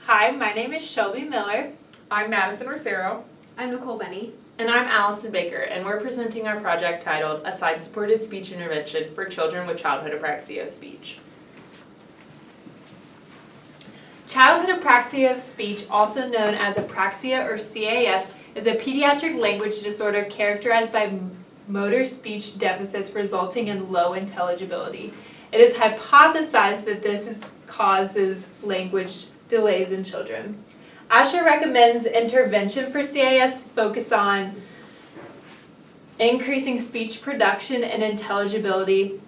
Hi, my name is Shelby Miller. I'm Madison Rosero. I'm Nicole Benny. And I'm Allison Baker, and we're presenting our project titled A Side-Supported Speech Intervention for Children with Childhood Apraxia of Speech. Childhood apraxia of speech, also known as apraxia or CAS, is a pediatric language disorder characterized by motor speech deficits resulting in low intelligibility. It is hypothesized that this causes language delays in children. OSLHA recommends intervention for CAS focus on increasing speech production and intelligibility,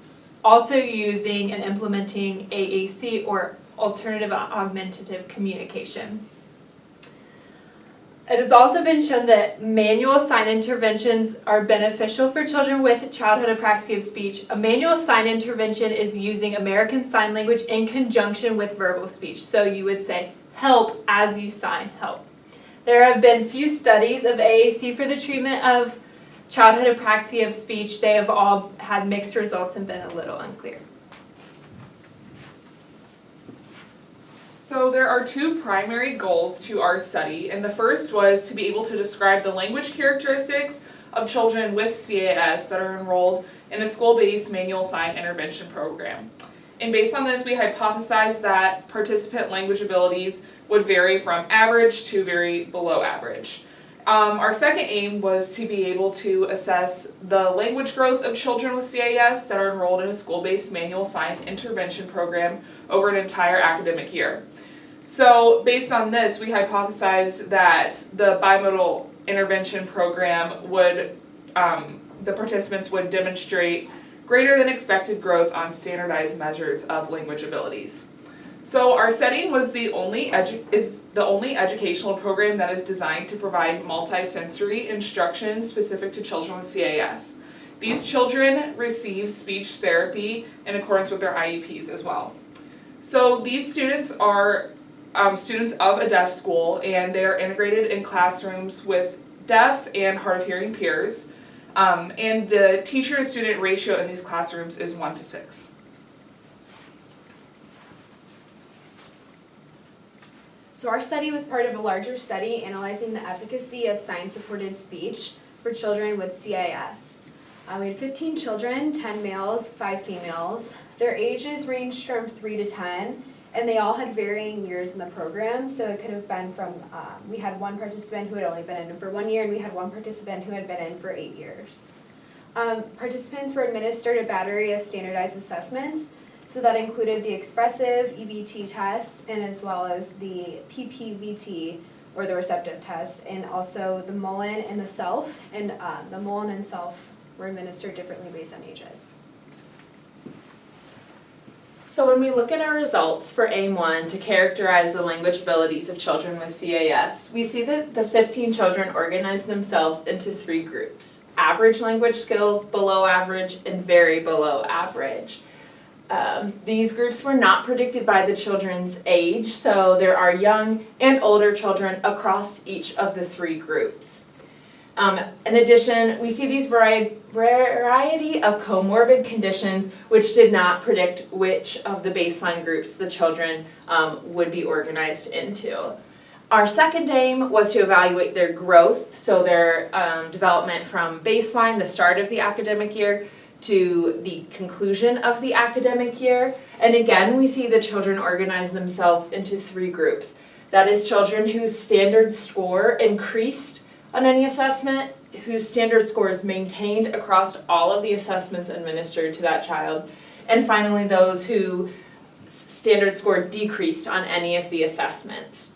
also using and implementing AAC or alternative augmentative communication. It has also been shown that manual sign interventions are beneficial for children with childhood apraxia of speech. A manual sign intervention is using American Sign Language in conjunction with verbal speech. So you would say, help as you sign, help. There have been few studies of AAC for the treatment of childhood apraxia of speech. They have all had mixed results and been a little unclear. So there are two primary goals to our study, and the first was to be able to describe the language characteristics of children with CAS that are enrolled in a school-based manual sign intervention program. And based on this, we hypothesized that participant language abilities would vary from average to very below average. Our second aim was to be able to assess the language growth of children with CAS that are enrolled in a school-based manual sign intervention program over an entire academic year. So based on this, we hypothesized that the bimodal intervention program would, the participants would demonstrate greater than expected growth on standardized measures of language abilities. So our setting was the only educational program that is designed to provide multisensory instruction specific to children with CAS. These children receive speech therapy in accordance with their IEPs as well. So these students are students of a deaf school, and they are integrated in classrooms with deaf and hard of hearing peers. And the teacher-to-student ratio in these classrooms is 1:6. So our study was part of a larger study analyzing the efficacy of sign-supported speech for children with CAS. We had 15 children, 10 males, 5 females. Their ages ranged from 3 to 10, and they all had varying years in the program. So it could have been from, we had one participant who had only been in for 1 year, and we had one participant who had been in for 8 years. Participants were administered a battery of standardized assessments. So that included the expressive EVT test, and as well as the PPVT, or the receptive test, and also the Mullen and the Self. And the Mullen and Self were administered differently based on ages. So when we look at our results for AIM-1 to characterize the language abilities of children with CAS, we see that the 15 children organized themselves into 3 groups: average language skills, below average, and very below average. These groups were not predicted by the children's age, so there are young and older children across each of the 3 groups. In addition, we see these variety of comorbid conditions which did not predict which of the baseline groups the children would be organized into. Our second aim was to evaluate their growth, so their development from baseline, the start of the academic year, to the conclusion of the academic year. And again, we see the children organize themselves into 3 groups. That is children whose standard score increased on any assessment, whose standard score is maintained across all of the assessments administered to that child, and finally those whose standard score decreased on any of the assessments.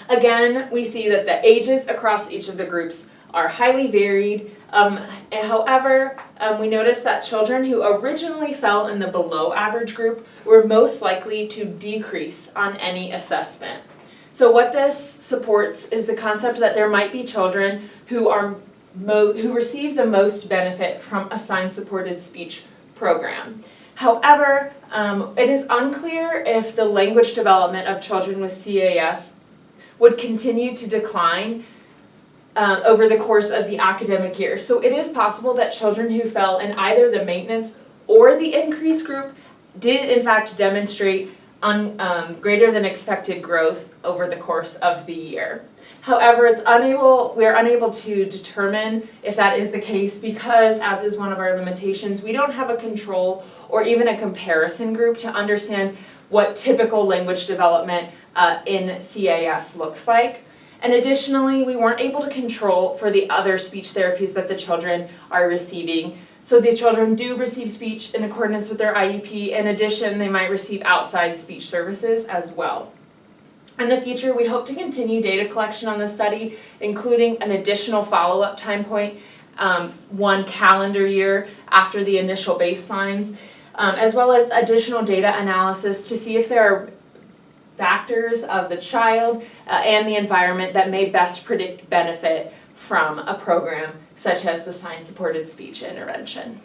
Again, we see that the ages across each of the groups are highly varied. However, we notice that children who originally fell in the below average group were most likely to decrease on any assessment. So what this supports is the concept that there might be children who receive the most benefit from a sign-supported speech program. However, it is unclear if the language development of children with CAS would continue to decline over the course of the academic year. So it is possible that children who fell in either the maintenance or the increased group did in fact demonstrate greater than expected growth over the course of the year. However, we are unable to determine if that is the case because, as is one of our limitations, we don't have a control or even a comparison group to understand what typical language development in CAS looks like. And additionally, we weren't able to control for the other speech therapies that the children are receiving. So the children do receive speech in accordance with their IEP. In addition, they might receive outside speech services as well. In the future, we hope to continue data collection on the study, including an additional follow-up time point, 1 calendar year after the initial baselines, as well as additional data analysis to see if there are factors of the child and the environment that may best predict benefit from a program such as the sign-supported speech intervention.